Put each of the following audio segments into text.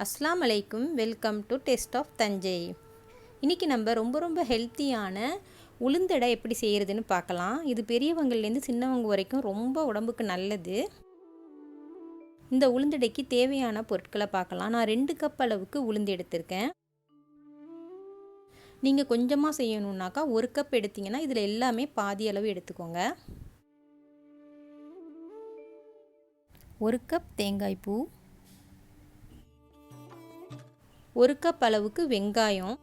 அஸ்ஸலாமு அலைக்கும். Welcome to taste of Thanjai. இன்றைக்கி நம்ம ரொம்ப ஹெல்த்தியான உளுந்தடை எப்படி செய்கிறதுன்னு பார்க்கலாம். இது பெரியவங்கள்லேருந்து சின்னவங்க வரைக்கும் ரொம்ப உடம்புக்கு நல்லது. இந்த உளுந்தடைக்கு தேவையான பொருட்களை பார்க்கலாம். நான் 2 கப் அளவுக்கு உளுந்து எடுத்திருக்கேன். நீங்கள் கொஞ்சமாக செய்யணுன்னாக்கா 1 கப் எடுத்திங்கன்னா இதில் எல்லாமே பாதி அளவு எடுத்துக்கோங்க. 1 கப் தேங்காய் பூ, 1 கப் அளவுக்கு வெங்காயம்,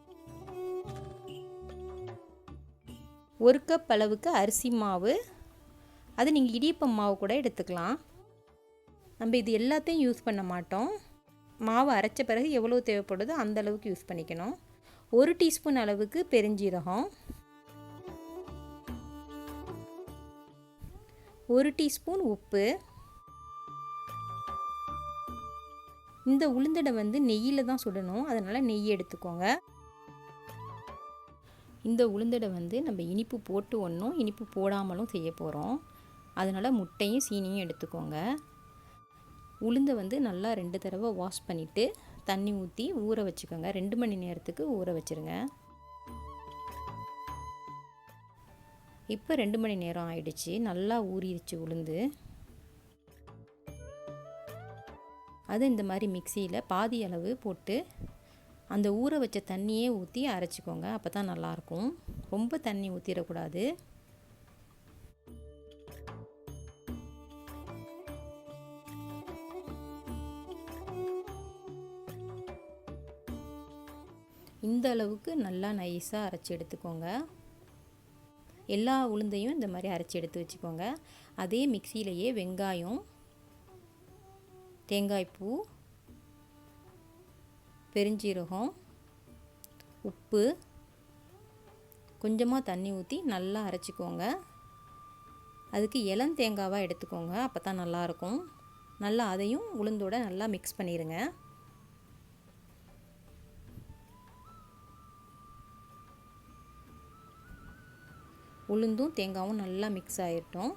1 கப் அளவுக்கு அரிசி மாவு, அது நீங்கள் இடியப்பம் மாவு கூட எடுத்துக்கலாம். நம்ம இது எல்லாத்தையும் யூஸ் பண்ண மாட்டோம். மாவு அரைச்ச பிறகு எவ்வளோ தேவைப்படுதோ அந்த அளவுக்கு யூஸ் பண்ணிக்கணும். 1 டீஸ்பூன் அளவுக்கு பெருஞ்சீரகம், 1 டீஸ்பூன் உப்பு. இந்த உளுந்தடை நெய்யில் தான் சுடணும், அதனால் நெய் எடுத்துக்கோங்க. இந்த உளுந்தடை நம்ம இனிப்பு போட்டு ஒன்றும் இனிப்பு போடாமலும் செய்ய போகிறோம். அதனால் முட்டையும் சீனியும் எடுத்துக்கோங்க. உளுந்தை நல்லா 2 தடவை வாஷ் பண்ணிவிட்டு தண்ணி ஊற்றி ஊற வச்சுக்கோங்க. 2 மணி நேரத்துக்கு ஊற வச்சுருங்க. இப்போ 2 மணி நேரம் ஆயிடுச்சு. நல்லா ஊறிடுச்சு உளுந்து. அது இந்த மாதிரி மிக்சியில் பாதி அளவு போட்டு அந்த ஊற வச்ச தண்ணியே ஊற்றி அரைச்சிக்கோங்க. அப்போ தான் நல்லாயிருக்கும். ரொம்ப தண்ணி ஊற்றிடக்கூடாது. இந்த அளவுக்கு நல்லா நைஸாக அரைச்சி எடுத்துக்கோங்க. எல்லா உளுந்தையும் இந்த மாதிரி அரைச்சி எடுத்து வச்சுக்கோங்க. அதே மிக்சியிலையே வெங்காயம், தேங்காய்ப்பூ, பெருஞ்சீரகம், உப்பு, கொஞ்சமாக தண்ணி ஊற்றி நல்லா அரைச்சிக்கோங்க. அதுக்கு இளந்தேங்காவாக எடுத்துக்கோங்க, அப்போ தான் நல்லாயிருக்கும். நல்லா அதையும் உளுந்தோட நல்லா மிக்ஸ் பண்ணிடுங்க. உளுந்தும் தேங்காயும் நல்லா மிக்ஸ் ஆகிட்டோம்.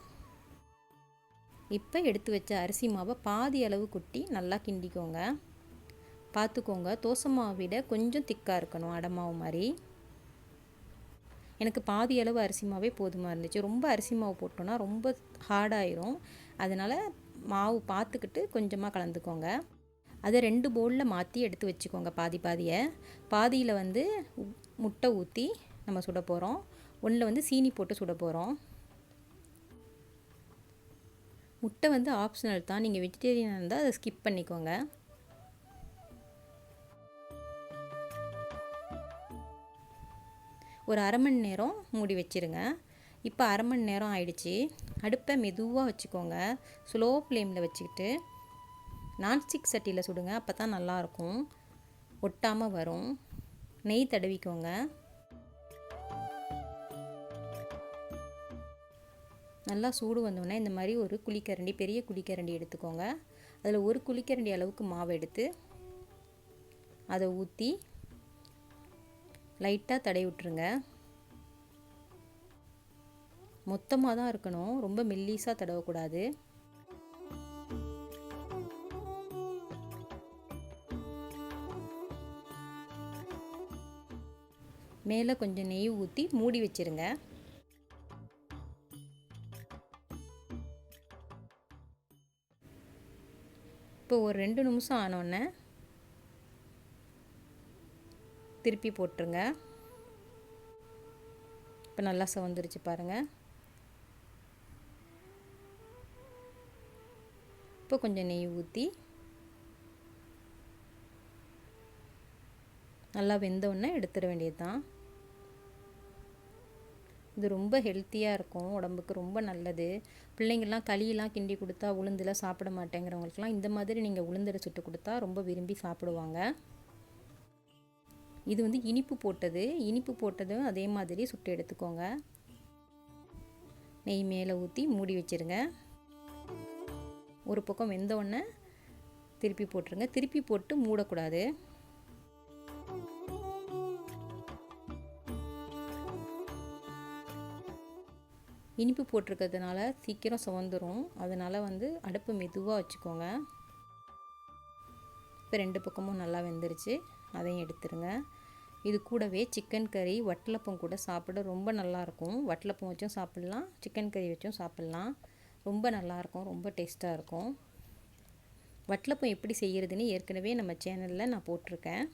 இப்போ எடுத்து வச்ச அரிசி மாவை பாதி அளவு கொட்டி நல்லா கிண்டிக்கோங்க. பார்த்துக்கோங்க, தோசை மாவை விட கொஞ்சம் திக்காக இருக்கணும், அடை மாவு மாதிரி. எனக்கு பாதி அளவு அரிசி மாவே போதுமாக இருந்துச்சு. ரொம்ப அரிசி மாவு போட்டோன்னா ரொம்ப ஹார்டாயிரும். அதனால் மாவு பார்த்துக்கிட்டு கொஞ்சமாக கலந்துக்கோங்க. அதை 2 பவுலில் மாற்றி எடுத்து வச்சுக்கோங்க. பாதியை பாதியில் முட்டை ஊற்றி நம்ம சுட போகிறோம். ஒன்றில் சீனி போட்டு சுட போகிறோம். முட்டை ஆப்ஷனல் தான். நீங்கள் வெஜிடேரியனாக இருந்தால் அதை ஸ்கிப் பண்ணிக்கோங்க. ஒரு அரை மணி நேரம் மூடி வச்சுருங்க. இப்போ அரை மணி நேரம் ஆயிடுச்சு. அடுப்பை மெதுவாக வச்சுக்கோங்க. ஸ்லோ ஃப்ளேமில் வச்சுக்கிட்டு நான்ஸ்டிக் சட்டியில் சுடுங்க. அப்போ தான் நல்லாயிருக்கும், ஒட்டாமல் வரும். நெய் தடவிக்கோங்க. நல்லா சூடு வந்தோடனே இந்த மாதிரி ஒரு குழிக்கரண்டி, பெரிய குழிக்கரண்டி எடுத்துக்கோங்க. அதில் 1 குழிக்கரண்டி அளவுக்கு மாவு எடுத்து அதை ஊற்றி லைட்டாக தடவி விட்டுருங்க. மொத்தமாக தான் இருக்கணும், ரொம்ப மெல்லிசாக தடவக்கூடாது. மேலே கொஞ்சம் நெய் ஊற்றி மூடி வச்சுருங்க. இப்போ ஒரு 2 நிமிஷம் ஆனோடனே திருப்பி போட்டுருங்க. இப்போ நல்லா செவந்துருச்சு பாருங்கள். இப்போ கொஞ்சம் நெய் ஊற்றி நல்லா வெந்தோடனே எடுத்துட வேண்டியது தான். இது ரொம்ப ஹெல்த்தியாக இருக்கும், உடம்புக்கு ரொம்ப நல்லது. பிள்ளைங்கள்லாம் களியெல்லாம் கிண்டி கொடுத்தா உளுந்துலாம் சாப்பிட மாட்டேங்கிறவங்களுக்குலாம் இந்த மாதிரி நீங்கள் உளுந்தடை சுட்டு கொடுத்தா ரொம்ப விரும்பி சாப்பிடுவாங்க. இது இனிப்பு போட்டதும் அதே மாதிரி சுட்டு எடுத்துக்கோங்க. நெய் மேலே ஊற்றி மூடி வச்சுருங்க. ஒரு பக்கம் வெந்தோடனே திருப்பி போட்டுருங்க. திருப்பி போட்டு மூடக்கூடாது. இனிப்பு போட்டிருக்கிறதுனால சீக்கிரம் சுவந்துடும். அதனால் அடுப்பு மெதுவாக வச்சுக்கோங்க. இப்போ இப்போ 2 பக்கமும் நல்லா வெந்துருச்சு. அதையும் எடுத்துருங்க. இது கூடவே சிக்கன் கறி வட்டலப்பம் கூட சாப்பிட ரொம்ப நல்லாயிருக்கும். வட்டலப்பம் வச்சும் சாப்பிட்லாம், சிக்கன் கறி வச்சும் சாப்பிட்லாம். ரொம்ப நல்லாயிருக்கும், ரொம்ப டேஸ்ட்டாக இருக்கும். வட்டலப்பம் எப்படி செய்கிறதுன்னு ஏற்கனவே நம்ம சேனலில் நான் போட்டிருக்கேன்.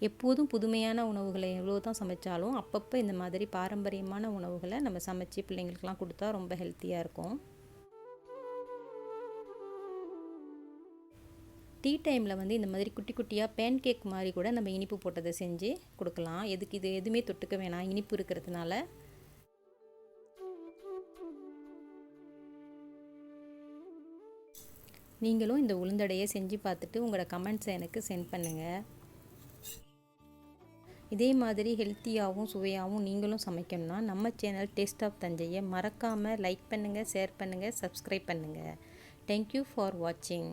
எப்போதும் புதுமையான உணவுகளை எவ்வளோ தான் சமைச்சாலும் அப்பப்போ இந்த மாதிரி பாரம்பரியமான உணவுகளை நம்ம சமைச்சு பிள்ளைங்களுக்கெலாம் கொடுத்தா ரொம்ப ஹெல்த்தியாக இருக்கும். டீ டைமில் வந்து இந்த மாதிரி குட்டி குட்டியாக பேன் கேக் மாதிரி கூட நம்ம இனிப்பு போட்டதை செஞ்சு கொடுக்கலாம். எதுக்கு இது எதுவுமே தொட்டுக்க வேணாம், இனிப்பு இருக்கிறதுனால. நீங்களும் இந்த உளுந்தடையை செஞ்சு பார்த்துட்டு உங்களோட கமெண்ட்ஸை எனக்கு சென்ட் பண்ணுங்கள். இதே மாதிரி ஹெல்த்தியாகவும் சுவையாகவும் நீங்களும் சமைக்கணும்னா நம்ம சேனல் டேஸ்ட் ஆஃப் தஞ்சையை மறக்காமல் லைக் பண்ணுங்கள், ஷேர் பண்ணுங்கள், சப்ஸ்கிரைப் பண்ணுங்கள். தேங்க்யூ ஃபார் வாட்சிங்.